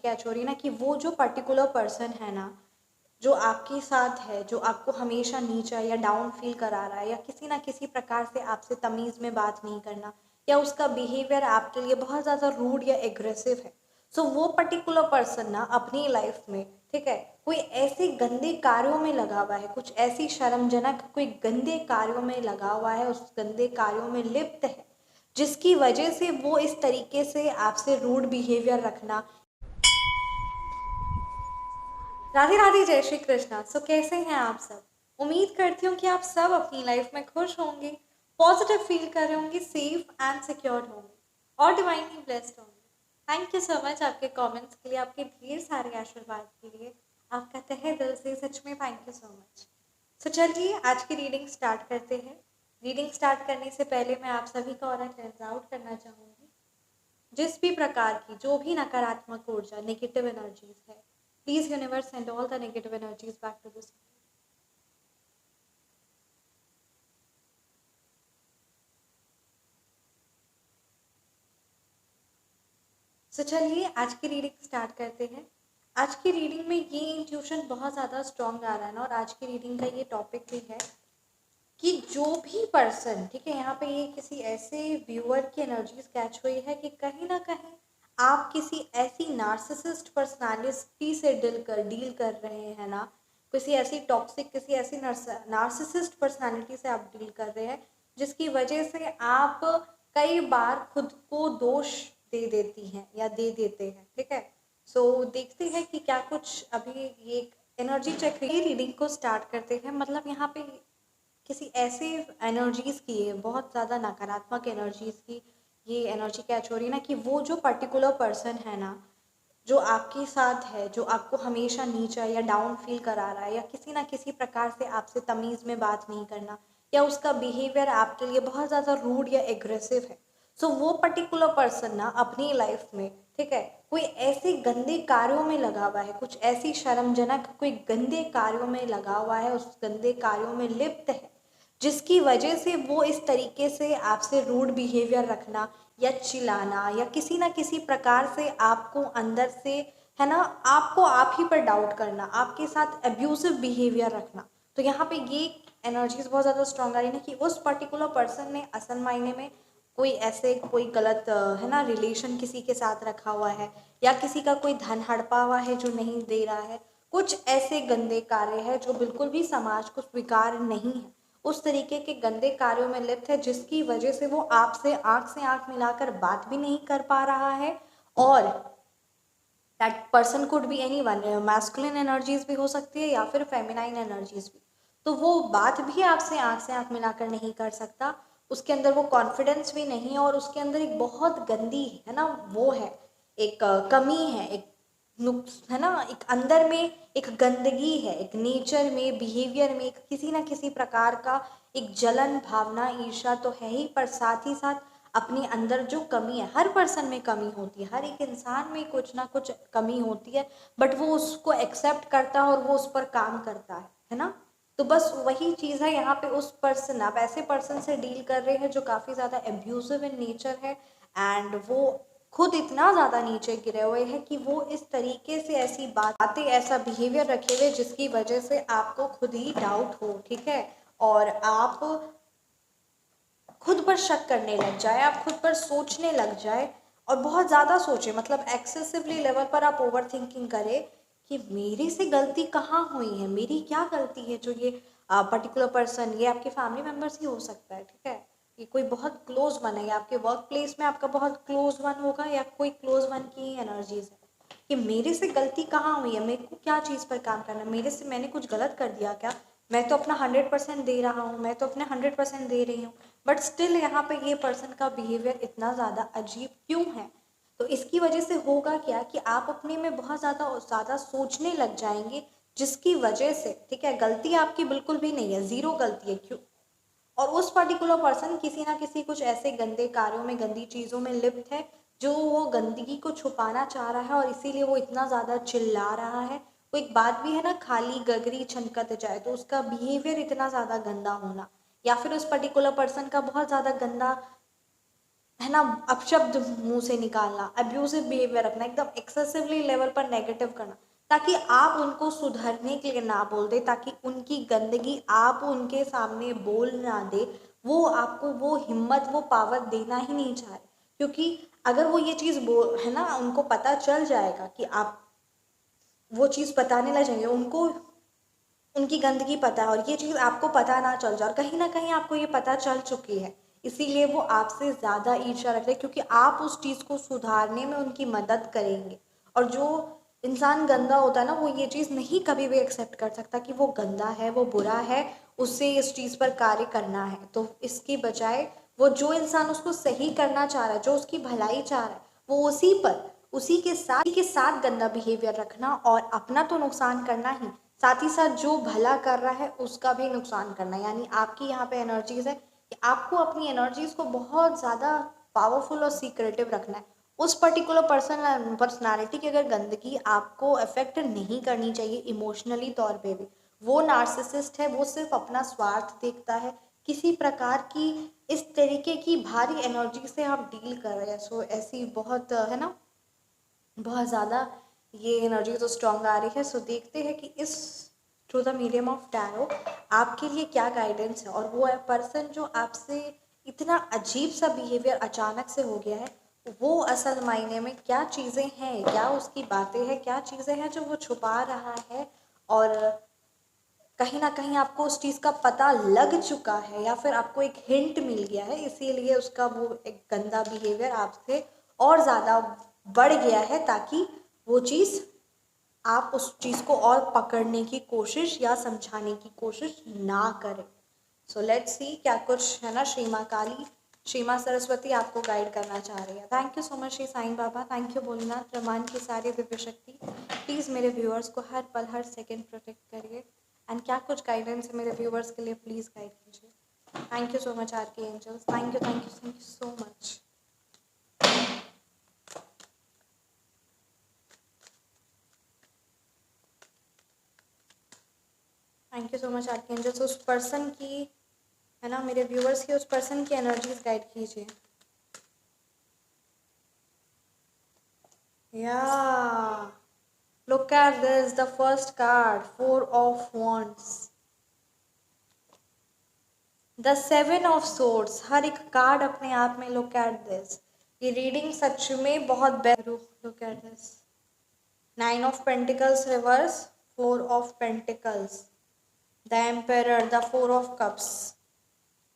Catch हो रही है ना कि वो जो पर्टिकुलर पर्सन है ना, जो आपके साथ है, जो आपको हमेशा नीचा या डाउन फील करा रहा है, या किसी ना किसी प्रकार से आपसे तमीज़ में बात नहीं करना, या उसका बिहेवियर आपके लिए बहुत ज़्यादा रूड या एग्रेसिव है। सो वो पर्टिकुलर पर्सन ना अपनी लाइफ में, ठीक है, कोई ऐसे गंदे कार्यों में लगा हुआ है, कुछ ऐसी शर्मजनक कोई गंदे कार्यों में लगा हुआ है, उस गंदे कार्यों में लिप्त है, जिसकी वजह से वो इस तरीके से आपसे रूड बिहेवियर रखना। राधे राधे, जय श्री कृष्णा। सो कैसे हैं आप सब? उम्मीद करती हूँ कि आप सब अपनी लाइफ में खुश होंगे, पॉजिटिव फील कर रहे होंगे, सेफ एंड सिक्योर होंगे और डिवाइनली ब्लेस्ड होंगे। थैंक यू सो मच आपके कमेंट्स के लिए, आपके ढेर सारे आशीर्वाद के लिए। आपका तहे दिल से सच में थैंक यू सो मच। सो चलिए आज की रीडिंग स्टार्ट करते हैं। रीडिंग स्टार्ट करने से पहले मैं आप सभी का ऑरा क्लेंस आउट करना चाहूँगी। जिस भी प्रकार की जो भी नकारात्मक ऊर्जा, नेगेटिव एनर्जीज है, please universe send all the negative energies back to this. So चलिए आज की रीडिंग स्टार्ट करते हैं। आज की रीडिंग में ये इंट्यूशन बहुत ज़्यादा स्ट्रॉन्ग आ रहा है ना, और आज की रीडिंग का ये टॉपिक भी है कि जो भी पर्सन, ठीक है, यहाँ पे ये किसी ऐसे व्यूअर की एनर्जीज कैच हुई है कि कहीं ना कहीं आप किसी ऐसी नार्सिसिस्ट पर्सनालिटी से डील कर रहे हैं ना, किसी ऐसी टॉक्सिक, किसी ऐसी नार्सिसिस्ट पर्सनालिटी से आप डील कर रहे हैं, जिसकी वजह से आप कई बार खुद को दोष दे देती हैं या दे देते हैं, ठीक है। सो देखते हैं कि क्या कुछ अभी ये एनर्जी चेक, ये रीडिंग को स्टार्ट करते हैं। मतलब यहाँ पे किसी ऐसे एनर्जीज की है, बहुत ज़्यादा नकारात्मक एनर्जीज की ये एनर्जी कैच हो रही है ना कि वो जो पर्टिकुलर पर्सन है ना, जो आपके साथ है, जो आपको हमेशा नीचा या डाउन फील करा रहा है, या किसी ना किसी प्रकार से आपसे तमीज़ में बात नहीं करना, या उसका बिहेवियर आपके लिए बहुत ज़्यादा रूड या एग्रेसिव है। सो वो पर्टिकुलर पर्सन ना अपनी लाइफ में, ठीक है, कोई ऐसे गंदे कार्यों में लगा हुआ है, कुछ ऐसी शर्मजनक कोई गंदे कार्यों में लगा हुआ है, उस गंदे कार्यों में लिप्त है, जिसकी वजह से वो इस तरीके से आपसे रूड बिहेवियर रखना, या चिल्लाना, या किसी ना किसी प्रकार से आपको अंदर से, है ना, आपको आप ही पर डाउट करना, आपके साथ अब्यूसिव बिहेवियर रखना। तो यहाँ पे ये एनर्जीज बहुत ज़्यादा स्ट्रॉन्ग आ रही है कि उस पर्टिकुलर पर्सन ने असल मायने में कोई ऐसे कोई गलत, है ना, रिलेशन किसी के साथ रखा हुआ है, या किसी का कोई धन हड़पा हुआ है जो नहीं दे रहा है, कुछ ऐसे गंदे कार्य है जो बिल्कुल भी समाज को स्वीकार नहीं है, उस तरीके के गंदे कार्यों में लिप्त है, जिसकी वजह से वो आपसे आंख मिलाकर बात भी नहीं कर पा रहा है। और that person could be any one, masculine energies भी हो सकती है या फिर फेमिनाइन एनर्जीज भी। तो वो बात भी आपसे आंख मिलाकर नहीं कर सकता, उसके अंदर वो कॉन्फिडेंस भी नहीं है, और उसके अंदर एक बहुत गंदी, है ना, वो है, एक कमी है, एक नुक्स, है ना, एक अंदर में एक गंदगी है, एक नेचर में, बिहेवियर में, एक किसी ना किसी प्रकार का एक जलन भावना, ईर्ष्या तो है ही, पर साथ ही साथ अपने अंदर जो कमी है, हर पर्सन में कमी होती है, हर एक इंसान में कुछ ना कुछ कमी होती है, बट वो उसको एक्सेप्ट करता है और वो उस पर काम करता है ना। तो बस वही चीज़ है यहाँ पे, उस पर्सन, आप ऐसे पर्सन से डील कर रहे हैं जो काफ़ी ज़्यादा एब्यूजिव इन नेचर है, एंड वो खुद इतना ज़्यादा नीचे गिरे हुए हैं कि वो इस तरीके से ऐसी बातें, ऐसा बिहेवियर रखे हुए जिसकी वजह से आपको खुद ही डाउट हो, ठीक है, और आप खुद पर शक करने लग जाए, आप खुद पर सोचने लग जाए, और बहुत ज़्यादा सोचे, मतलब एक्सेसिवली लेवल पर आप ओवर थिंकिंग करें कि मेरे से गलती कहाँ हुई है, मेरी क्या गलती है, जो ये पर्टिकुलर पर्सन, ये आपके फैमिली मेम्बर्स ही हो सकता है, ठीक है, ये कोई बहुत क्लोज वन है, या आपके वर्क प्लेस में आपका बहुत क्लोज वन होगा, या कोई क्लोज वन की एनर्जीज है कि मेरे से गलती कहाँ हुई है, मेरे को क्या चीज़ पर काम करना है, मेरे से मैंने कुछ गलत कर दिया क्या, मैं तो अपना 100% दे रहा हूँ, मैं तो अपने 100% दे रही हूँ, बट स्टिल यहाँ पे ये पर्सन का बिहेवियर इतना ज़्यादा अजीब क्यों है। तो इसकी वजह से होगा क्या कि आप अपने में बहुत ज़्यादा ज़्यादा सोचने लग जाएंगे, जिसकी वजह से, ठीक है, गलती आपकी बिल्कुल भी नहीं है, ज़ीरो गलती है, क्यों, और उस पर्टिकुलर पर्सन किसी ना किसी कुछ ऐसे गंदे कार्यों में, गंदी चीज़ों में लिप्त है, जो वो गंदगी को छुपाना चाह रहा है, और इसीलिए वो इतना ज़्यादा चिल्ला रहा है। वो एक बात भी है ना, खाली गगरी छनकत जाए, तो उसका बिहेवियर इतना ज़्यादा गंदा होना, या फिर उस पर्टिकुलर पर्सन का बहुत ज़्यादा गंदा है ना, अपशब्द मुंह से निकालना, अब्यूजिव बिहेवियर रखना, एकदम एक्सेसिवली लेवल पर नेगेटिव करना, ताकि आप उनको सुधरने के लिए ना बोल दे, ताकि उनकी गंदगी आप उनके सामने बोल ना दे, वो आपको वो हिम्मत, वो पावर देना ही नहीं चाह रहे। क्योंकि अगर वो ये चीज़ बोल, है ना, उनको पता चल जाएगा कि आप वो चीज़ बताने लग जाएंगे, उनको उनकी गंदगी पता है, और ये चीज़ आपको पता ना चल जाए, और कहीं ना कहीं आपको ये पता चल चुकी है, इसीलिए वो आपसे ज़्यादा ईर्ष्या रख रहे हैं, क्योंकि आप उस चीज़ को सुधारने में उनकी मदद करेंगे। और जो इंसान गंदा होता है ना, वो ये चीज़ नहीं कभी भी एक्सेप्ट कर सकता कि वो गंदा है, वो बुरा है, उससे इस चीज़ पर कार्य करना है। तो इसके बजाय वो जो इंसान उसको सही करना चाह रहा है, जो उसकी भलाई चाह रहा है, वो उसी के साथ गंदा बिहेवियर रखना, और अपना तो नुकसान करना ही, साथ ही साथ जो भला कर रहा है उसका भी नुकसान करना। यानी आपकी यहाँ पे एनर्जीज है कि आपको अपनी एनर्जीज को बहुत ज़्यादा पावरफुल और सीक्रेटिव रखना है। उस पर्टिकुलर पर्सनालिटी की अगर गंदगी आपको अफेक्ट नहीं करनी चाहिए इमोशनली तौर पे भी, वो नार्सिसिस्ट है, वो सिर्फ अपना स्वार्थ देखता है। किसी प्रकार की इस तरीके की भारी एनर्जी से आप डील कर रहे हैं, सो ऐसी बहुत, है ना, बहुत ज़्यादा ये एनर्जी तो स्ट्रॉन्ग आ रही है। सो देखते हैं कि इस through the medium of tarot आपके लिए क्या गाइडेंस है। और वो है पर्सन जो आपसे इतना अजीब सा बिहेवियर अचानक से हो गया है, वो असल मायने में क्या चीज़ें हैं, क्या उसकी बातें हैं, क्या चीज़ें हैं जो वो छुपा रहा है, और कहीं ना कहीं आपको उस चीज़ का पता लग चुका है, या फिर आपको एक हिंट मिल गया है, इसीलिए उसका वो एक गंदा बिहेवियर आपसे और ज़्यादा बढ़ गया है, ताकि वो चीज़ आप उस चीज़ को और पकड़ने की कोशिश या समझाने की कोशिश ना करें। सो लेट्स सी क्या कुछ, है ना, श्री माँ काली, श्री माँ सरस्वती आपको गाइड करना चाह रही है। Thank you so much Shri Sai Baba, thank you Bholenath, ब्रह्मांड की सारी दिव्य शक्ति प्लीज़ मेरे व्यूअर्स को हर पल हर सेकंड प्रोटेक्ट करिए। एंड क्या कुछ गाइडेंस है मेरे व्यूअर्स के लिए, प्लीज़ गाइड कीजिए। Thank you so much R K angels, thank you thank you thank you so much. Thank you so much R K angels. उस पर्सन की, है ना, मेरे व्यूअर्स की उस पर्सन की एनर्जीज गाइड कीजिए। Yeah, look at this, the first card, Four of Wands, the Seven of Swords, हर एक कार्ड अपने आप में, look at this, ये रीडिंग सच में बहुत best. look at this, Nine of Pentacles reverse, Four of Pentacles, the Emperor, the Four of Cups।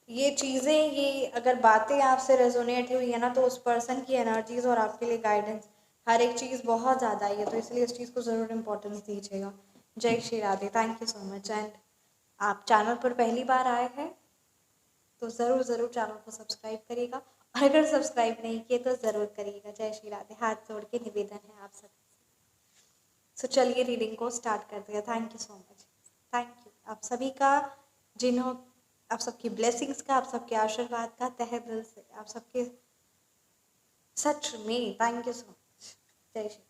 ये चीज़ें, ये अगर बातें आपसे रेजोनेट हुई है ना, तो उस पर्सन की एनर्जीज और आपके लिए गाइडेंस, हर एक चीज़ बहुत ज़्यादा आई है, तो इसलिए इस चीज़ को ज़रूर इम्पोर्टेंस दीजिएगा। जय Shri Radhe, thank you so much. And आप चैनल पर पहली बार आए हैं तो ज़रूर ज़रूर चैनल को सब्सक्राइब करिएगा, और अगर सब्सक्राइब नहीं किए तो ज़रूर करिएगा। जय श्री राधे, हाथ जोड़ के निवेदन है आप सब। सो चलिए रीडिंग को स्टार्ट करते हैं। Thank you so much, thank you आप सभी का, जिन्हों आप सबकी ब्लेसिंग्स का, आप सबके आशीर्वाद का तहे दिल से, आप सबके सच में थैंक यू सो मच। जय श्री।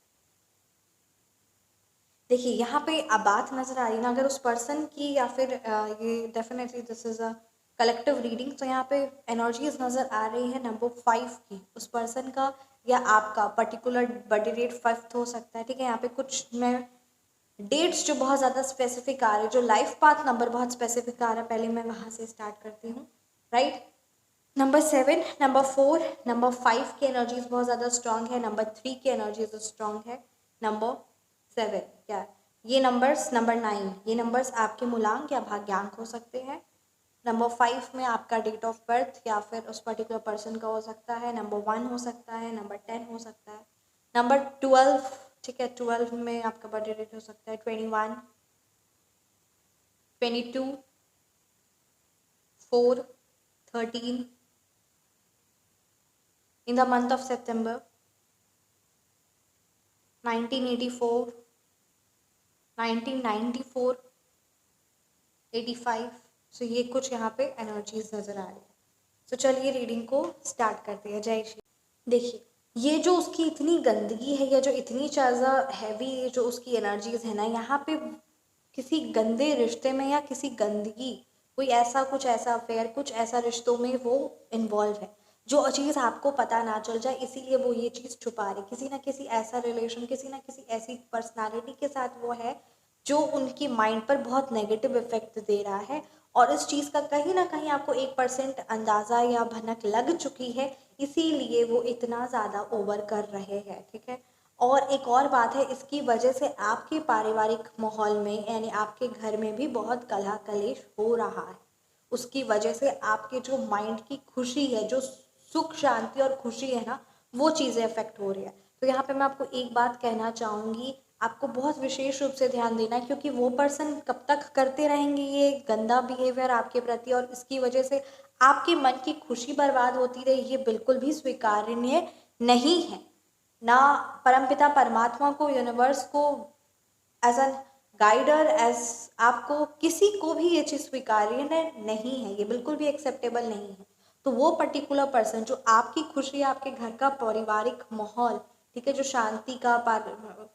देखिए यहाँ पे अब बात नजर आ रही है ना, अगर उस पर्सन की, या फिर ये definitely this is a collective reading, तो यहाँ पे एनर्जीज नजर आ रही है नंबर 5 की, उस पर्सन का या आपका पर्टिकुलर बर्थडे डेट 5 हो सकता है, ठीक है। यहाँ पे कुछ मैं डेट्स जो बहुत ज़्यादा स्पेसिफिक आ रहे हैं, जो लाइफ पाथ नंबर बहुत स्पेसिफिक आ रहा है, पहले मैं वहाँ से स्टार्ट करती हूँ। राइट, नंबर 7, नंबर 4, नंबर 5 की एनर्जीज बहुत ज़्यादा स्ट्रांग है, नंबर 3 की एनर्जीज स्ट्रांग है, नंबर 7 क्या, ये नंबर्स, नंबर 9, ये नंबर्स आपके मूलांक या भाग्यांक हो सकते हैं। नंबर 5 में आपका डेट ऑफ बर्थ या फिर उस पर्टिकुलर पर्सन का हो सकता है, नंबर 1 हो सकता है, नंबर 10 हो सकता है, नंबर 12, ठीक है, 12 में आपका बर्थडे डेट हो सकता है, 21, 22, 4, 13 in the month of September, 1984, 1994, 85। सो ये कुछ यहाँ पे एनर्जीज नज़र आ रही है। सो चलिए रीडिंग को स्टार्ट करते हैं। जय श्री। देखिए, ये जो उसकी इतनी गंदगी है, या जो इतनी ज़्यादा हैवी जो उसकी एनर्जीज है ना, यहाँ पे किसी गंदे रिश्ते में, या किसी गंदगी, कोई ऐसा कुछ ऐसा अफेयर, कुछ ऐसा रिश्तों में वो इन्वॉल्व है। जो चीज़ आपको पता ना चल जाए इसीलिए वो ये चीज़ छुपा रही, किसी ना किसी ऐसा रिलेशन, किसी ना किसी ऐसी पर्सनालिटी के साथ वो है जो उनकी माइंड पर बहुत नेगेटिव इफेक्ट दे रहा है, और इस चीज़ का कहीं ना कहीं आपको 1% अंदाज़ा या भनक लग चुकी है, इसीलिए वो इतना ज़्यादा ओवर कर रहे हैं, ठीक है। और एक और बात है, इसकी वजह से आपके पारिवारिक माहौल में यानी आपके घर में भी बहुत कलह कलेश हो रहा है। उसकी वजह से आपके जो माइंड की खुशी है, जो सुख शांति और खुशी है ना, वो चीज़ें अफेक्ट हो रही है। तो यहाँ पे मैं आपको एक बात कहना चाहूँगी, आपको बहुत विशेष रूप से ध्यान देना है, क्योंकि वो पर्सन कब तक करते रहेंगे ये गंदा बिहेवियर आपके प्रति, और इसकी वजह से आपके मन की खुशी बर्बाद होती रही, ये बिल्कुल भी स्वीकार्य नहीं है। ना परमपिता परमात्मा को, यूनिवर्स को, एज एन गाइडर, एज आपको किसी को भी ये चीज़ स्वीकार्य नहीं है, ये बिल्कुल भी एक्सेप्टेबल नहीं है। तो वो पर्टिकुलर पर्सन जो आपकी खुशी, आपके घर का पारिवारिक माहौल, ठीक है, जो शांति का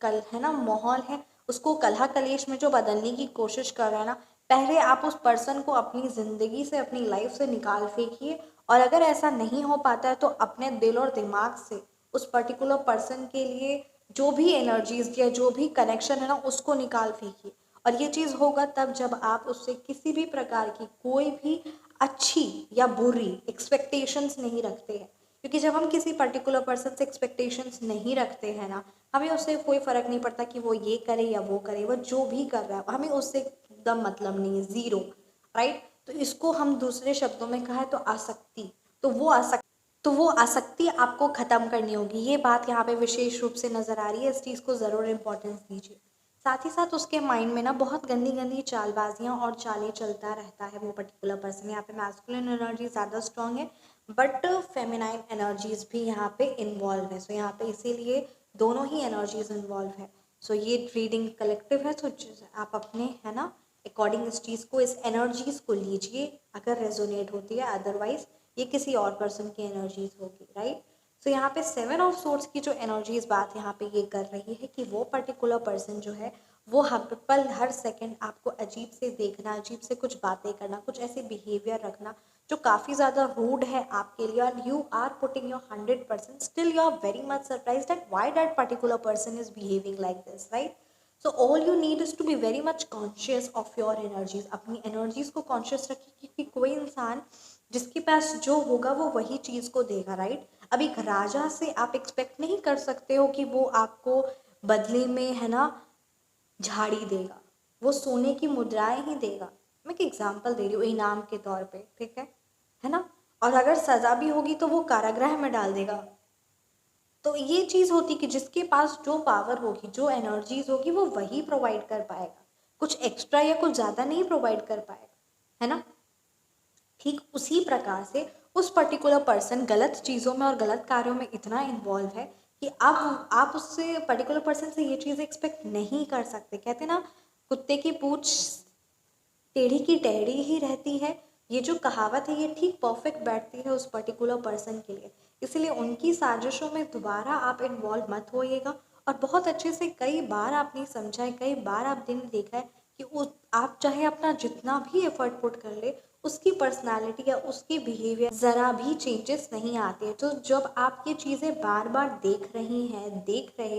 कल है ना माहौल है, उसको कलह कलेश में जो बदलने की कोशिश कर रहा है ना, पहले आप उस पर्सन को अपनी ज़िंदगी से, अपनी लाइफ से निकाल फेंकिए। और अगर ऐसा नहीं हो पाता है तो अपने दिल और दिमाग से उस पर्टिकुलर पर्सन के लिए जो भी एनर्जीज या जो भी कनेक्शन है ना, उसको निकाल फेंकिए। और ये चीज़ होगा तब जब आप उससे किसी भी प्रकार की कोई भी अच्छी या बुरी एक्सपेक्टेशंस नहीं रखते हैं। क्योंकि जब हम किसी पर्टिकुलर पर्सन से एक्सपेक्टेशंस नहीं रखते हैं ना, हमें उससे कोई फ़र्क नहीं पड़ता कि वो ये करे या वो करे, वो जो भी कर रहा है हमें उससे एकदम मतलब नहीं है, ज़ीरो, राइट। तो इसको हम दूसरे शब्दों में कहा तो आसक्ति, तो वो आसक्ति आपको ख़त्म करनी होगी। ये बात यहाँ पे विशेष रूप से नज़र आ रही है, इस चीज़ को ज़रूर इम्पोर्टेंस दीजिए। साथ ही साथ उसके माइंड में ना बहुत गंदी गंदी चालबाजियाँ और चालें चलता रहता है वो पर्टिकुलर पर्सन। यहाँ पे मैस्कुलिन एनर्जी ज़्यादा स्ट्रॉन्ग है, बट फेमिनाइन एनर्जीज भी यहाँ पे इन्वॉल्व है। सो यहाँ पे इसीलिए दोनों ही एनर्जीज इन्वॉल्व है। सो ये रीडिंग कलेक्टिव है, तो आप अपने है ना अकॉर्डिंग इस चीज़ को, इस एनर्जीज को लीजिए अगर रेजोनेट होती है, अदरवाइज ये किसी और पर्सन की एनर्जीज होगी, राइट। सो यहाँ पे 7 ऑफ सोर्ड्स की जो एनर्जीज बात यहाँ पे ये कर रही है कि वो पर्टिकुलर पर्सन जो है वो हर पल हर सेकंड आपको अजीब से देखना, अजीब से कुछ बातें करना, कुछ ऐसे बिहेवियर रखना जो काफ़ी ज़्यादा रूड है आपके लिए, और you are putting your 100%, still you are very much surprise that why that particular person is behaving like this, right. So all you need is to be very much conscious of your energies. अपनी energies को conscious रखिए, क्योंकि कोई इंसान जिसके पास जो होगा वो वही चीज़ को देगा, राइट। अब एक राजा से आप एक्सपेक्ट नहीं कर सकते हो कि वो आपको बदले में है ना झाड़ी देगा, वो सोने की मुद्राएं ही देगा। मैं एक एग्जांपल दे रही हूँ इनाम के तौर पे, ठीक है ना। और अगर सजा भी होगी तो वो कारागृह में डाल देगा। तो ये चीज़ होती कि जिसके पास जो पावर होगी, जो एनर्जीज होगी, वो वही प्रोवाइड कर पाएगा, कुछ एक्स्ट्रा या कुछ ज़्यादा नहीं प्रोवाइड कर पाएगा, है ना। ठीक उसी प्रकार से उस पर्टिकुलर पर्सन गलत चीज़ों में और गलत कार्यों में इतना इन्वॉल्व है कि आप उससे पर्टिकुलर पर्सन से ये चीज़ एक्सपेक्ट नहीं कर सकते। कहते ना, कुत्ते की पूंछ टेढ़ी की टेढ़ी ही रहती है। ये जो कहावत है ये ठीक परफेक्ट बैठती है उस पर्टिकुलर पर्सन के लिए। इसलिए उनकी साजिशों में दोबारा आप इन्वॉल्व मत होइएगा। और बहुत अच्छे से कई बार आपने समझा है, कई बार आपने देखा है कि उस आप चाहे अपना जितना भी एफर्ट पुट कर ले, उसकी पर्सनालिटी या उसकी बिहेवियर ज़रा भी चेंजेस नहीं आते हैं। तो जब आप ये चीज़ें बार बार देख रहे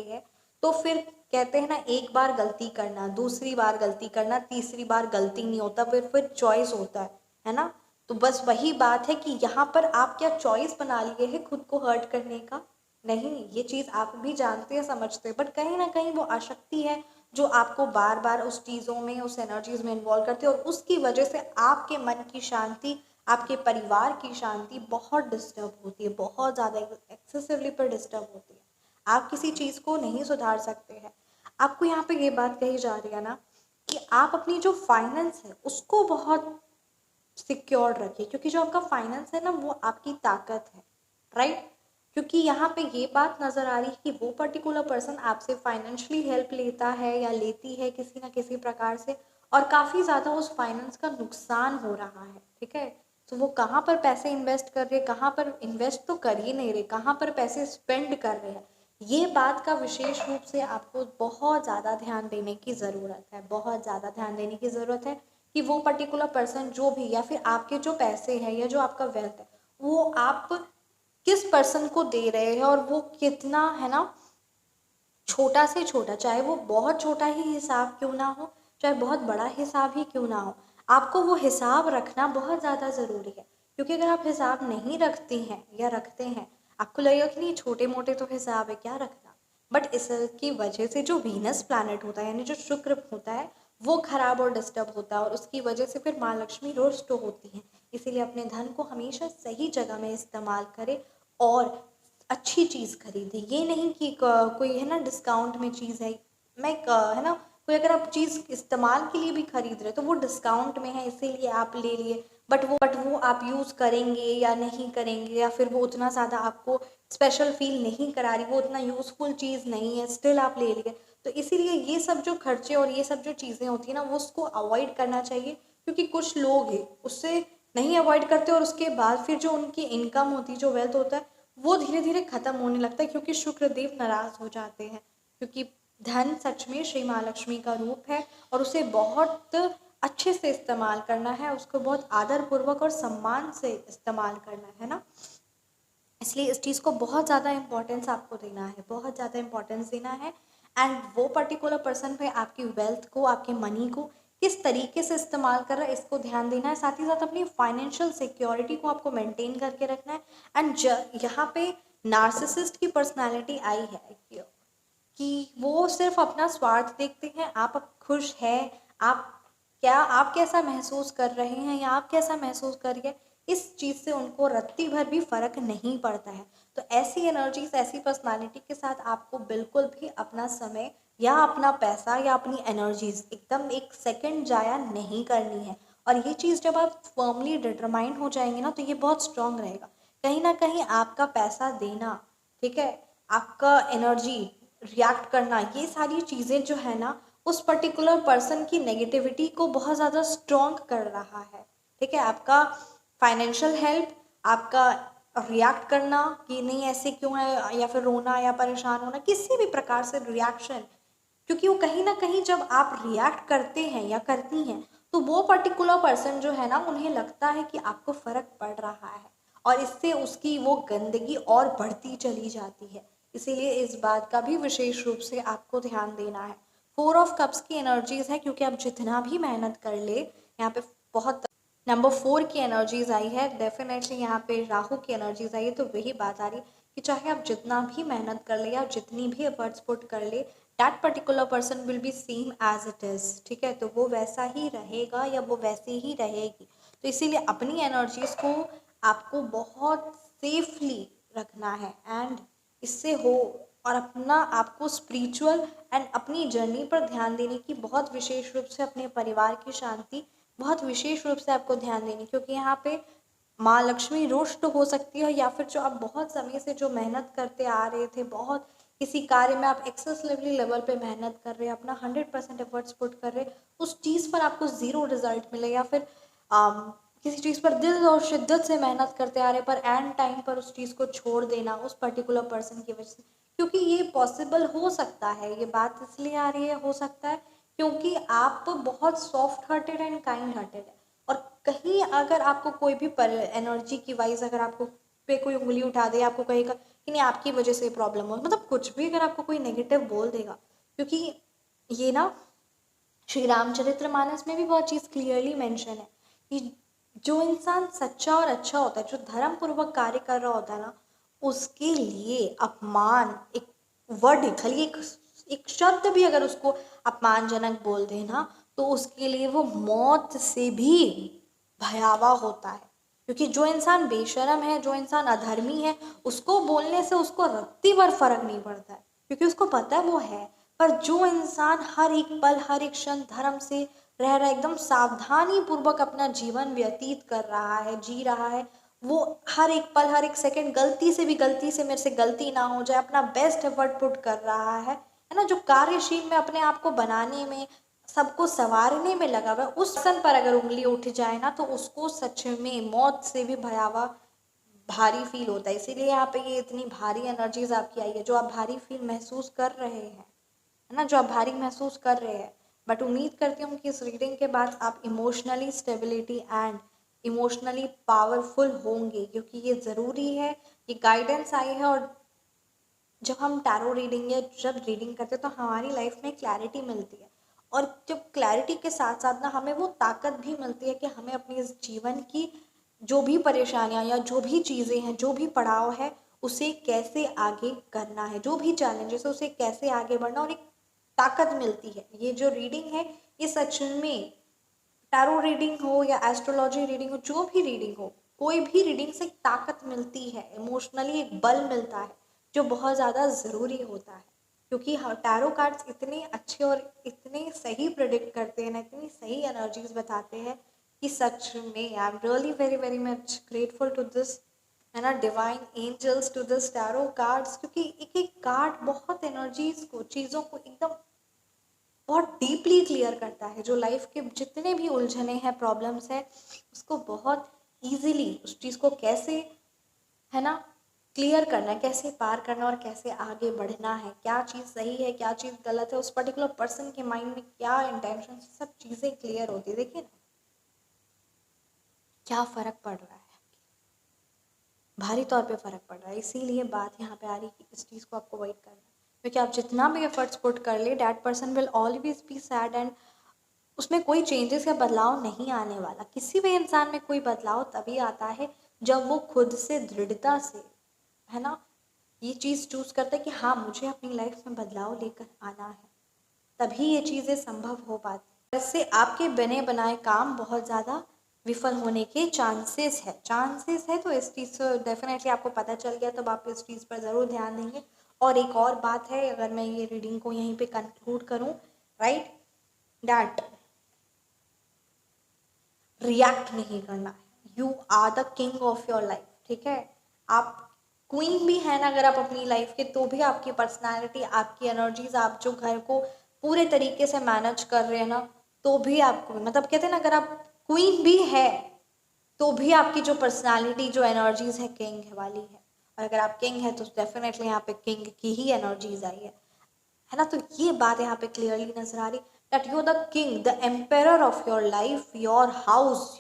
हैं, तो फिर कहते हैं ना, एक बार गलती करना, दूसरी बार गलती करना, तीसरी बार गलती नहीं होता, फिर चॉइस होता है ना। तो बस वही बात है कि यहाँ पर आप क्या चॉइस बना लिए हैं खुद को हर्ट करने का? नहीं, ये चीज़ आप भी जानते हैं, समझते हैं, बट कहीं ना कहीं वो आसक्ति है जो आपको बार बार उस चीज़ों में, उस एनर्जीज में इन्वॉल्व करती है, और उसकी वजह से आपके मन की शांति, आपके परिवार की शांति बहुत डिस्टर्ब होती है, बहुत ज़्यादा एक्सेसिवली पर डिस्टर्ब होती है। आप किसी चीज़ को नहीं सुधार सकते हैं। आपको यहाँ पे ये बात कही जा रही है ना कि आप अपनी जो फाइनेंस है उसको बहुत सिक्योर रखिए, क्योंकि जो आपका फाइनेंस है ना वो आपकी ताकत है, राइट। क्योंकि यहाँ पे ये बात नज़र आ रही है कि वो पर्टिकुलर पर्सन आपसे फाइनेंशियली हेल्प लेता है या लेती है किसी ना किसी प्रकार से, और काफ़ी ज़्यादा उस फाइनेंस का नुकसान हो रहा है, ठीक है। तो वो कहाँ पर पैसे इन्वेस्ट कर रहे, कहाँ पर इन्वेस्ट तो कर ही नहीं रहे, कहाँ पर पैसे स्पेंड कर रहे हैं, ये बात का विशेष रूप से आपको बहुत ज़्यादा ध्यान देने की ज़रूरत है, बहुत ज़्यादा ध्यान देने की ज़रूरत है कि वो पर्टिकुलर पर्सन जो भी, या फिर आपके जो पैसे हैं या जो आपका वेल्थ है, वो आप किस पर्सन को दे रहे हैं और वो कितना है ना छोटा से छोटा, चाहे वो बहुत छोटा ही हिसाब क्यों ना हो, चाहे बहुत बड़ा हिसाब ही क्यों ना हो, आपको वो हिसाब रखना बहुत ज़्यादा ज़रूरी है। क्योंकि अगर आप हिसाब नहीं रखती हैं या रखते हैं, आपको लगेगा कि नहीं छोटे मोटे तो हिसाब है, क्या रखना। बट इसकी वजह से जो वीनस प्लैनेट होता है यानी जो शुक्र होता है वो खराब और डिस्टर्ब होता है और उसकी वजह से फिर माँ लक्ष्मी रुष्ट होती हैं। इसीलिए अपने धन को हमेशा सही जगह में इस्तेमाल करें और अच्छी चीज़ खरीदें। ये नहीं कि कोई है ना डिस्काउंट में चीज़ है, है ना कोई अगर आप चीज़ इस्तेमाल के लिए भी खरीद रहे तो वो डिस्काउंट में है इसीलिए आप ले लिए, बट वो आप यूज़ करेंगे या नहीं करेंगे, या फिर वो उतना ज़्यादा आपको स्पेशल फील नहीं करा रही, वो उतना यूज़फुल चीज़ नहीं है, स्टिल आप ले लिए। तो इसीलिए ये सब जो खर्चे और ये सब जो चीज़ें होती हैं ना वो उसको अवॉइड करना चाहिए। क्योंकि कुछ लोग हैं उससे नहीं अवॉइड करते और उसके बाद फिर जो उनकी इनकम होती है, जो वेल्थ होता है, वो धीरे धीरे खत्म होने लगता है क्योंकि शुक्रदेव नाराज हो जाते हैं। क्योंकि धन सच में श्री महालक्ष्मी का रूप है और उसे बहुत अच्छे से इस्तेमाल करना है, उसको बहुत आदर पूर्वक और सम्मान से इस्तेमाल करना है ना। इसलिए इस चीज़ को बहुत ज़्यादा इम्पोर्टेंस आपको देना है, बहुत ज़्यादा इम्पोर्टेंस देना है। एंड वो पर्टिकुलर पर्सन पे आपकी वेल्थ को, आपके मनी को किस तरीके से इस्तेमाल कर रहा है इसको ध्यान देना है। साथ ही साथ अपनी फाइनेंशियल सिक्योरिटी को आपको मेंटेन करके रखना है। एंड यहाँ पे नार्सिसिस्ट की पर्सनालिटी आई है कि वो सिर्फ अपना स्वार्थ देखते हैं। आप अब खुश हैं, आप कैसा महसूस कर रहे हैं या आप कैसा महसूस कर रही है, इस चीज़ से उनको रत्ती भर भी फर्क नहीं पड़ता है। तो ऐसी एनर्जीज, ऐसी पर्सनालिटी के साथ आपको बिल्कुल भी अपना समय या अपना पैसा या अपनी एनर्जीज एकदम एक सेकंड जाया नहीं करनी है। और ये चीज़ जब आप फर्मली डिटरमाइंड हो जाएंगे ना तो ये बहुत स्ट्रांग रहेगा। कहीं ना कहीं आपका पैसा देना, ठीक है, आपका एनर्जी रिएक्ट करना, ये सारी चीज़ें जो है ना उस पर्टिकुलर पर्सन की नेगेटिविटी को बहुत ज़्यादा स्ट्रॉन्ग कर रहा है। ठीक है, आपका फाइनेंशियल हेल्प, आपका रिएक्ट करना कि नहीं ऐसे क्यों है, या फिर रोना या परेशान होना, किसी भी प्रकार से रिएक्शन, क्योंकि वो कहीं ना कहीं जब आप रिएक्ट करते हैं या करती हैं तो वो पर्टिकुलर पर्सन जो है ना उन्हें लगता है कि आपको फर्क पड़ रहा है और इससे उसकी वो गंदगी और बढ़ती चली जाती है। इसीलिए इस बात का भी विशेष रूप से आपको ध्यान देना है। 4 ऑफ कप्स की एनर्जीज है क्योंकि आप जितना भी मेहनत कर ले, यहाँ पे बहुत नंबर 4 की एनर्जीज आई है, डेफिनेटली यहाँ पे राहु की एनर्जीज आई है। तो वही बात आ रही कि चाहे आप जितना भी मेहनत कर ले या जितनी भी एफर्ट्स पुट कर ले, that particular person will be same as it is. ठीक है, तो वो वैसा ही रहेगा या वो वैसे ही रहेगी। तो इसीलिए अपनी एनर्जीज को आपको बहुत सेफली रखना है एंड इससे हो, और अपना आपको स्पिरिचुअल एंड अपनी जर्नी पर ध्यान देने की बहुत विशेष रूप से, अपने परिवार की शांति बहुत विशेष रूप से आपको ध्यान देनी, क्योंकि यहाँ पे माँ लक्ष्मी रुष्ट हो सकती है। या फिर जो आप बहुत समय से जो मेहनत करते आ रहे थे, बहुत किसी कार्य में आप एक्सेसिवली लेवल पे मेहनत कर रहे हैं, अपना 100% एफर्ट्स पुट कर रहे हैं, उस चीज़ पर आपको ज़ीरो रिजल्ट मिले, या फिर किसी चीज़ पर दिल और शिद्दत से मेहनत करते आ रहे पर एंड टाइम पर उस चीज़ को छोड़ देना उस पर्टिकुलर पर्सन की वजह से, क्योंकि ये पॉसिबल हो सकता है। ये बात इसलिए आ रही है, हो सकता है क्योंकि आप बहुत soft hearted and kind hearted है। और कहीं अगर आपको कोई भी एनर्जी की वाइज अगर आपको पे कोई उंगली उठा दे, आपको कहेगा कि नहीं आपकी वजह से प्रॉब्लम हो, मतलब कुछ भी अगर आपको कोई नेगेटिव बोल देगा, क्योंकि ये ना श्री रामचरितमानस में भी बहुत चीज़ क्लियरली मेंशन है कि जो इंसान सच्चा और अच्छा होता है, जो धर्म पूर्वक कार्य कर रहा होता है ना, उसके लिए अपमान, एक वर्ड, खाली एक शब्द भी अगर उसको अपमानजनक बोल दे ना तो उसके लिए वो मौत से भी भयावह होता है। क्योंकि जो इंसान बेशरम है, जो इंसान अधर्मी है, उसको बोलने से उसको रत्ती भर फर्क नहीं पड़ता है क्योंकि उसको पता है वो है। पर जो इंसान हर एक पल हर एक क्षण धर्म से रह रहा है, एकदम सावधानी पूर्वक अपना जीवन व्यतीत कर रहा है, जी रहा है, वो हर एक पल हर एक सेकंड गलती से भी, गलती से मेरे से गलती ना हो जाए, अपना बेस्ट एफर्ट पुट कर रहा है ना, जो कार्यशील में अपने आप को बनाने में, सबको संवारने में लगा हुआ है, उस सन पर अगर उंगली उठ जाए ना तो उसको सच में मौत से भी भयावह भारी फील होता है। इसीलिए यहाँ पे ये इतनी भारी एनर्जीज आपकी आई है, जो आप भारी फील महसूस कर रहे हैं, है ना, जो आप भारी महसूस कर रहे हैं। बट उम्मीद करती हूँ कि इस रीडिंग के बाद आप emotionally stability and emotionally powerful होंगे, क्योंकि ये ज़रूरी है, ये गाइडेंस आई है। और जब हम टैरो रीडिंग या जब रीडिंग करते हैं तो हमारी लाइफ में क्लैरिटी मिलती है, और जब क्लैरिटी के साथ साथ ना हमें वो ताकत भी मिलती है कि हमें अपनी इस जीवन की जो भी परेशानियां या जो भी चीज़ें हैं, जो भी पड़ाव है, उसे कैसे आगे करना है, जो भी चैलेंजेस है उसे कैसे आगे बढ़ना, और एक ताकत मिलती है। ये जो रीडिंग है ये सच में, टैरो रीडिंग हो या एस्ट्रोलॉजी रीडिंग हो, जो भी रीडिंग हो, कोई भी रीडिंग से एक ताकत मिलती है, इमोशनली एक बल मिलता है जो बहुत ज़्यादा ज़रूरी होता है। क्योंकि हाँ, टैरो कार्ड्स इतने अच्छे और इतने सही प्रिडिक्ट करते हैं ना, इतनी सही एनर्जीज बताते हैं कि सच में I am really very very much grateful to this, है ना, divine angels, to this tarot cards. क्योंकि एक एक कार्ड बहुत एनर्जीज को, चीज़ों को एकदम बहुत डीपली क्लियर करता है। जो लाइफ के जितने भी उलझने हैं, प्रॉब्लम्स हैं, उसको बहुत इजीली उस चीज़ को कैसे, है ना, क्लियर करना है, कैसे पार करना और कैसे आगे बढ़ना है, क्या चीज़ सही है, क्या चीज़ गलत है, उस पर्टिकुलर पर्सन के माइंड में क्या इंटेंशन, सब चीज़ें क्लियर होती है। देखिए ना क्या फ़र्क पड़ रहा है, भारी तौर पे फ़र्क पड़ रहा है। इसीलिए बात यहाँ पे आ रही है कि इस चीज़ को आपको अवॉइड करना है, क्योंकि आप जितना भी एफर्ट्स पुट कर ले, that person will always be sad, and उसमें कोई चेंजेस या बदलाव नहीं आने वाला। किसी भी इंसान में कोई बदलाव तभी आता है जब वो खुद से दृढ़ता से, है ना, ये चीज़ चूज़ करता है कि हाँ मुझे अपनी लाइफ में बदलाव लेकर आना है, तभी ये चीज़ें संभव हो पाती। इससे आपके बने बनाए काम बहुत ज़्यादा विफल होने के चांसेस है। तो इस चीज़ से डेफिनेटली आपको पता चल गया, तब आप इस चीज़ पर ज़रूर ध्यान देंगे। और एक और बात है, अगर मैं ये रीडिंग को यहीं पे कंक्लूड करूँ, राइट, डैट रिएक्ट नहीं करना है। You are the king of your life, ठीक है। आप क्वीन भी है ना अगर आप अपनी लाइफ के, तो भी आपकी पर्सनालिटी, आपकी एनर्जीज, आप जो घर को पूरे तरीके से मैनेज कर रहे हैं ना, तो भी आपको, मतलब कहते हैं ना, अगर आप क्वीन भी है तो भी आपकी जो पर्सनालिटी, जो एनर्जीज है, किंग है वाली है। और अगर आप किंग है तो डेफिनेटली यहाँ पे किंग की ही एनर्जीज आई है ना। तो ये बात यहाँ पे क्लियरली नजर आ रही, that you are the king, the emperor of your life, your house,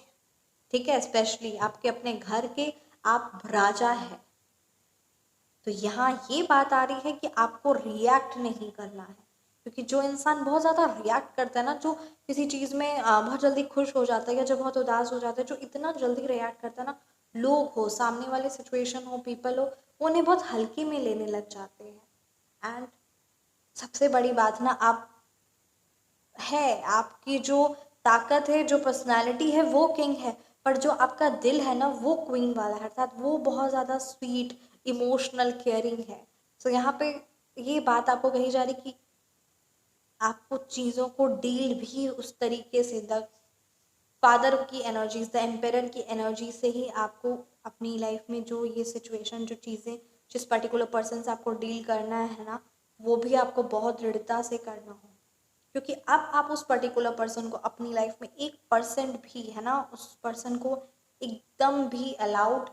ठीक है, स्पेशली आपके अपने घर के आप राजा है। तो यहाँ ये बात आ रही है कि आपको रिएक्ट नहीं करना है, क्योंकि जो इंसान बहुत ज़्यादा रिएक्ट करता है ना, जो किसी चीज़ में बहुत जल्दी खुश हो जाता है या जो बहुत उदास हो जाता है, जो इतना जल्दी रिएक्ट करता है ना, लोग हो, सामने वाले सिचुएशन हो, पीपल हो, वो उन्हें बहुत हल्के में लेने लग जाते हैं। एंड सबसे बड़ी बात ना, आप है, आपकी जो ताकत है, जो पर्सनालिटी है, वो किंग है, पर जो आपका दिल है ना, वो क्वीन वाला है, अर्थात वो बहुत ज़्यादा स्वीट, इमोशनल, केयरिंग है। सो यहाँ पे ये बात आपको कही जा रही कि आपको चीज़ों को डील भी उस तरीके से, द फादर की एनर्जीज, द एम्पेरर की एनर्जी से ही आपको अपनी लाइफ में जो ये सिचुएशन, जो चीज़ें, जिस पर्टिकुलर पर्सन से आपको डील करना है ना, वो भी आपको बहुत दृढ़ता से करना हो। क्योंकि अब आप उस पर्टिकुलर पर्सन को अपनी लाइफ में 1% भी, है ना, उस पर्सन को एकदम भी अलाउड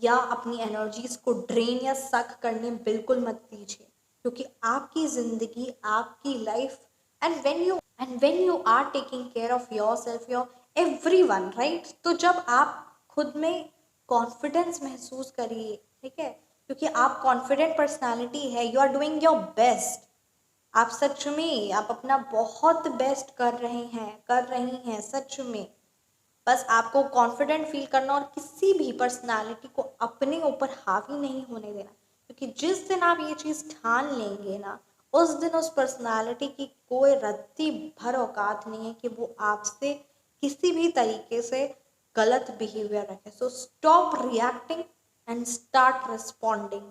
या अपनी एनर्जीज को ड्रेन या सक करने बिल्कुल मत दीजिए। क्योंकि आपकी ज़िंदगी, आपकी life, and when you are taking care of yourself, your everyone, right, तो जब आप खुद में कॉन्फिडेंस महसूस करिए, ठीक है, क्योंकि आप कॉन्फिडेंट पर्सनालिटी है, you are doing your best, आप सच में, आप अपना बहुत बेस्ट कर रही हैं सच में। बस आपको कॉन्फिडेंट फील करना और किसी भी पर्सनालिटी को अपने ऊपर हावी नहीं होने देना, क्योंकि जिस दिन आप ये चीज़ ठान लेंगे ना, उस दिन उस पर्सनालिटी की कोई रत्ती भर औकात नहीं है कि वो आपसे किसी भी तरीके से गलत बिहेवियर रखे। So stop reacting and start responding,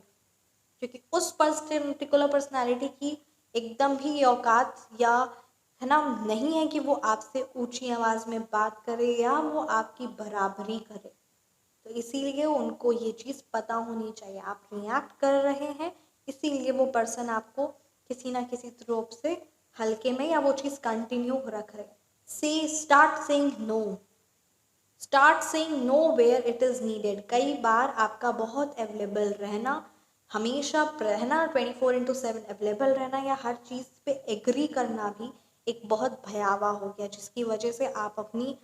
क्योंकि उस पर्टिकुलर पर्सनालिटी की एकदम भी ये औकात या, है ना, नहीं है कि वो आपसे ऊंची आवाज़ में बात करे या वो आपकी बराबरी करे। तो इसीलिए उनको ये चीज़ पता होनी चाहिए, आप रिएक्ट कर रहे हैं, इसीलिए वो पर्सन आपको किसी ना किसी रूप से हल्के में या वो चीज़ कंटिन्यू रख रहे। से start saying no where it is needed. कई बार आपका बहुत अवेलेबल रहना, हमेशा रहना, 24/7 अवेलेबल रहना या हर चीज़ पे एग्री करना भी एक बहुत भयावह हो गया, जिसकी वजह से आप अपनी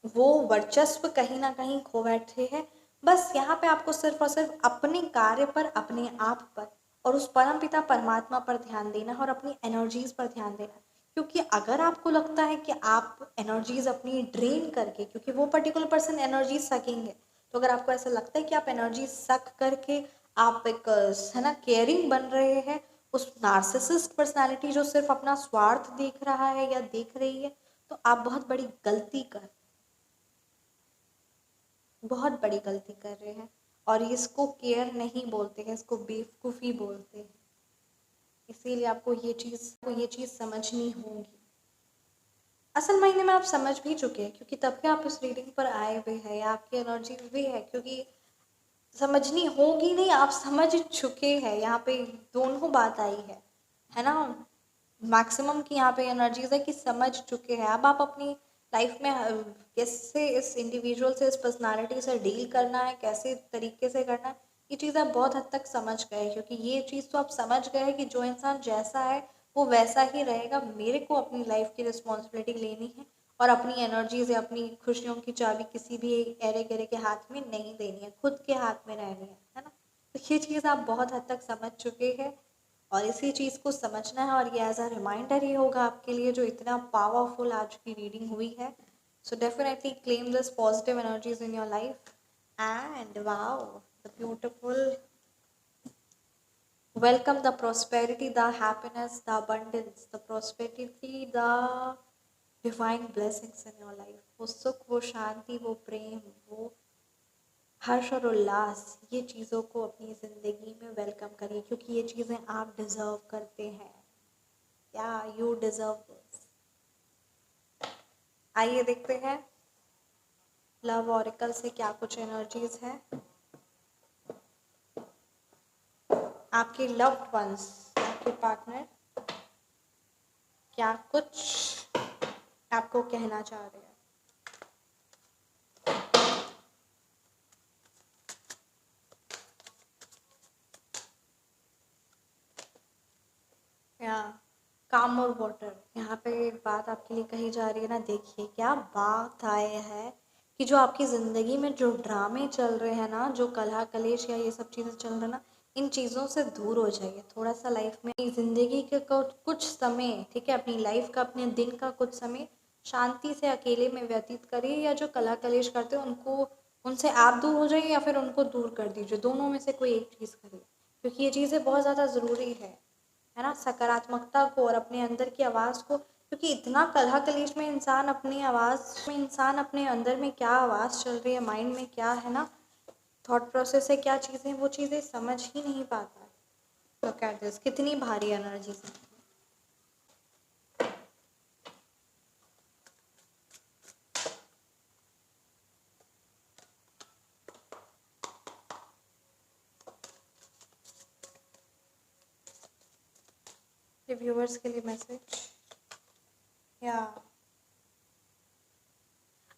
वो वर्चस्व कहीं ना कहीं खो बैठे हैं। बस यहाँ पे आपको सिर्फ और सिर्फ अपने कार्य पर, अपने आप पर और उस परम पिता परमात्मा पर ध्यान देना है और अपनी एनर्जीज पर ध्यान देना है। क्योंकि अगर आपको लगता है कि आप एनर्जीज अपनी ड्रेन करके, क्योंकि वो पर्टिकुलर पर्सन एनर्जी सकेंगे, तो अगर आपको ऐसा लगता है कि आप एनर्जी सक करके आप एक है ना केयरिंग बन रहे हैं, उस नार्सिसिस्ट पर्सनालिटी जो सिर्फ अपना स्वार्थ देख रहा है या देख रही है, तो आप बहुत बड़ी गलती कर, बहुत बड़ी गलती कर रहे हैं। और इसको केयर नहीं बोलते हैं, इसको बेवकूफ़ी बोलते हैं। इसीलिए आपको ये चीज़ समझनी होगी। असल मायने में आप समझ भी चुके हैं, क्योंकि तब के आप इस रीडिंग पर आए हुए हैं या आपकी एनर्जी भी है, क्योंकि समझनी होगी नहीं, आप समझ चुके हैं। यहाँ पे दोनों बात आई है ना। मैक्सिमम की यहाँ पे एनर्जीज है कि समझ चुके हैं। अब आप अपनी लाइफ में कैसे इस इंडिविजुअल से, इस पर्सनालिटी से डील करना है, कैसे तरीके से करना है, ये चीज़ आप बहुत हद तक समझ गए। क्योंकि ये चीज़ तो आप समझ गए कि जो इंसान जैसा है वो वैसा ही रहेगा। मेरे को अपनी लाइफ की रिस्पॉन्सिबिलिटी लेनी है और अपनी एनर्जीज या अपनी खुशियों की चाबी किसी भी एरे गेरे के हाथ में नहीं देनी है, खुद के हाथ में रहनी है ना। तो ये चीज़ आप बहुत हद तक समझ चुके हैं और इसी चीज़ को समझना है। और ये एज अ रिमाइंडर ही होगा आपके लिए, जो इतना पावरफुल आज की रीडिंग हुई है। So definitely claim this positive energies in your life and wow the beautiful welcome the prosperity, the happiness, the abundance, the prosperity, the divine blessings in your life। वो सुख, वो शांति, वो प्रेम, वो हर्ष और उल्लास, ये चीज़ों को अपनी ज़िंदगी में वेलकम करिए, क्योंकि ये चीज़ें आप डिज़र्व करते हैं। या यू डिज़र्व दिस। आइए देखते हैं लव ऑरिकल से क्या कुछ एनर्जीज है। आपके लव्ड वंस, आपके पार्टनर क्या कुछ आपको कहना चाह रहे हैं। या काम और वाटर, यहाँ पे एक बात आपके लिए कही जा रही है ना। देखिए क्या बात आए है कि जो आपकी ज़िंदगी में जो ड्रामे चल रहे हैं ना, जो कलह कलेश या ये सब चीज़ें चल रहे हैं ना, इन चीज़ों से दूर हो जाइए थोड़ा सा। लाइफ में ज़िंदगी के कुछ समय, ठीक है, अपनी लाइफ का, अपने दिन का कुछ समय शांति से अकेले में व्यतीत करिए। या जो कलह कलेश करते हैं उनको, उनसे आप दूर हो जाइए या फिर उनको दूर कर दीजिए। दोनों में से कोई एक चीज़ करिए, क्योंकि ये चीज़ें बहुत ज़्यादा ज़रूरी है ना। सकारात्मकता को और अपने अंदर की आवाज़ को, क्योंकि इतना कलह कलेश में इंसान अपनी आवाज़ में, इंसान अपने अंदर में क्या आवाज़ चल रही है, माइंड में क्या है ना, थॉट प्रोसेस है, क्या चीज़ें, वो चीज़ें समझ ही नहीं पाता। लुक एट दिस, कितनी भारी एनर्जी है। रिव्यूअर्स के लिए मैसेज। या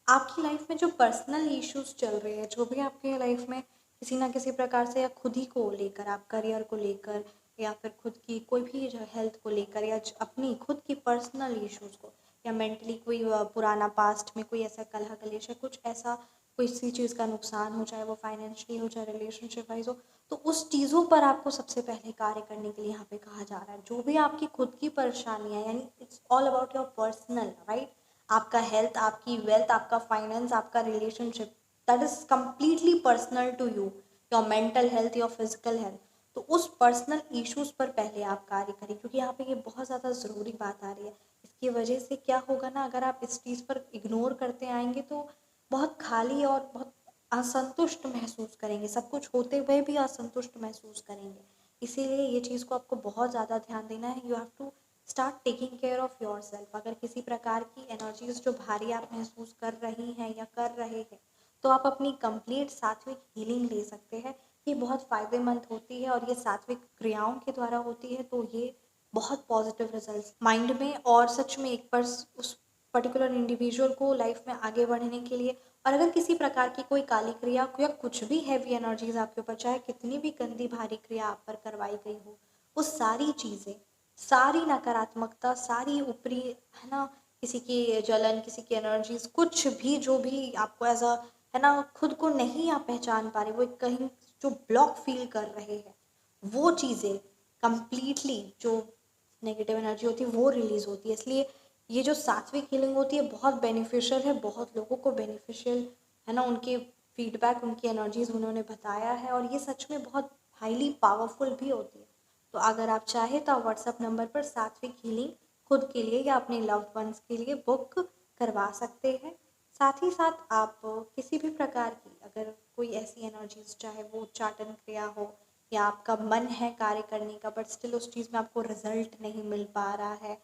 आपकी लाइफ में जो पर्सनल इश्यूज चल रहे हैं, जो भी आपके लाइफ में किसी ना किसी प्रकार से, या खुद ही को लेकर, आप करियर को लेकर, या फिर खुद की कोई भी हेल्थ को लेकर, या अपनी खुद की पर्सनल इश्यूज को, या मेंटली कोई पुराना पास्ट में कोई ऐसा कलह कलेश है, कुछ ऐसा कोई सी चीज़ का नुकसान हो, चाहे वो फाइनेंशियली हो, चाहे रिलेशनशिप वाइज हो, तो उस चीज़ों पर आपको सबसे पहले कार्य करने के लिए यहाँ पे कहा जा रहा है। जो भी आपकी खुद की परेशानियाँ, यानी it's all about your personal, right. आपका हेल्थ, आपकी वेल्थ, आपका फाइनेंस, आपका relationship, that is completely personal to you. Your mental health, your physical health, तो उस पर्सनल इश्यूज पर पहले आप कार्य करें, क्योंकि यहाँ पे ये बहुत ज़्यादा ज़रूरी बात आ रही है। इसकी वजह से क्या होगा ना, अगर आप इस चीज़ पर इग्नोर करते आएंगे तो बहुत खाली और बहुत असंतुष्ट महसूस करेंगे, सब कुछ होते हुए भी असंतुष्ट महसूस करेंगे। इसीलिए ये चीज़ को आपको बहुत ज़्यादा ध्यान देना है। You have to start taking care of yourself. अगर किसी प्रकार की एनर्जीज जो भारी आप महसूस कर रही हैं या कर रहे हैं, तो आप अपनी कंप्लीट सात्विक हीलिंग ले सकते हैं। ये बहुत फ़ायदेमंद होती है और ये सात्विक क्रियाओं के द्वारा होती है, तो ये बहुत पॉजिटिव रिजल्ट्स माइंड में और सच में एक उस पर्टिकुलर इंडिविजुअल को लाइफ में आगे बढ़ने के लिए। और अगर किसी प्रकार की कोई काली क्रिया या कुछ भी हैवी एनर्जीज आपके ऊपर, चाहे कितनी भी गंदी भारी क्रिया आप पर करवाई गई हो, वो सारी चीज़ें, सारी नकारात्मकता, सारी ऊपरी, है ना, किसी की जलन, किसी की एनर्जीज, कुछ भी जो भी आपको एज अ है ना, खुद को नहीं आप पहचान पा रहे, वो कहीं जो ब्लॉक फील कर रहे हैं, वो चीज़ें कंप्लीटली जो नेगेटिव एनर्जी होती है वो रिलीज होती है। इसलिए ये जो सात्विक हीलिंग होती है बहुत बेनिफिशियल है, बहुत लोगों को बेनिफिशियल है ना, उनके फीडबैक, उनकी एनर्जीज उन्होंने बताया है, और ये सच में बहुत हाईली पावरफुल भी होती है। तो अगर आप चाहें तो आप व्हाट्सएप नंबर पर सात्विक हीलिंग खुद के लिए या अपने लव्ड वंस के लिए बुक करवा सकते हैं। साथ ही साथ आप किसी भी प्रकार की अगर कोई ऐसी एनर्जीज, चाहे वो उच्चाटन क्रिया हो या आपका मन है कार्य करने का बट स्टिल उस चीज़ में आपको रिजल्ट नहीं मिल पा रहा है,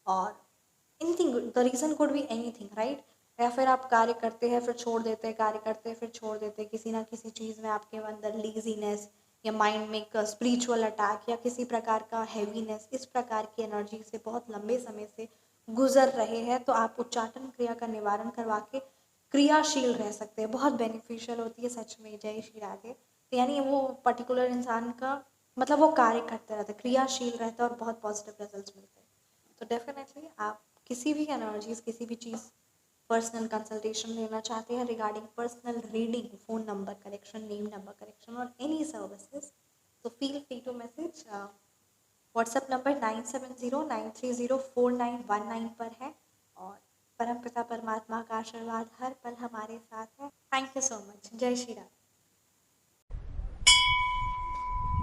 और anything, the reason could be anything, right, या फिर आप कार्य करते हैं फिर छोड़ देते हैं, कार्य करते हैं फिर छोड़ देते हैं, किसी ना किसी चीज़ में आपके अंदर लीजीनेस या माइंड में एक स्पिरिचुअल अटैक या किसी प्रकार का हैवीनेस, इस प्रकार की एनर्जी से बहुत लंबे समय से गुजर रहे हैं, तो आप उच्चाटन क्रिया का निवारण करवा के क्रियाशील रह सकते हैं। बहुत बेनिफिशियल होती है सच में, जय श्री राधे। तो यानी वो पर्टिकुलर इंसान का मतलब वो कार्य करते रहता है, क्रियाशील रहता है और बहुत पॉजिटिव रिजल्ट्स मिलते हैं। तो डेफिनेटली आप किसी भी एनर्जीज, किसी भी चीज़ पर्सनल कंसल्टेशन लेना चाहते हैं regarding personal reading, phone number correction, name number correction और एनी सर्विसेज, तो feel free to message. WhatsApp number 9709304919 पर है, और परमपिता परमात्मा का आशीर्वाद हर पल हमारे साथ है। Thank you so much. जय श्री राम।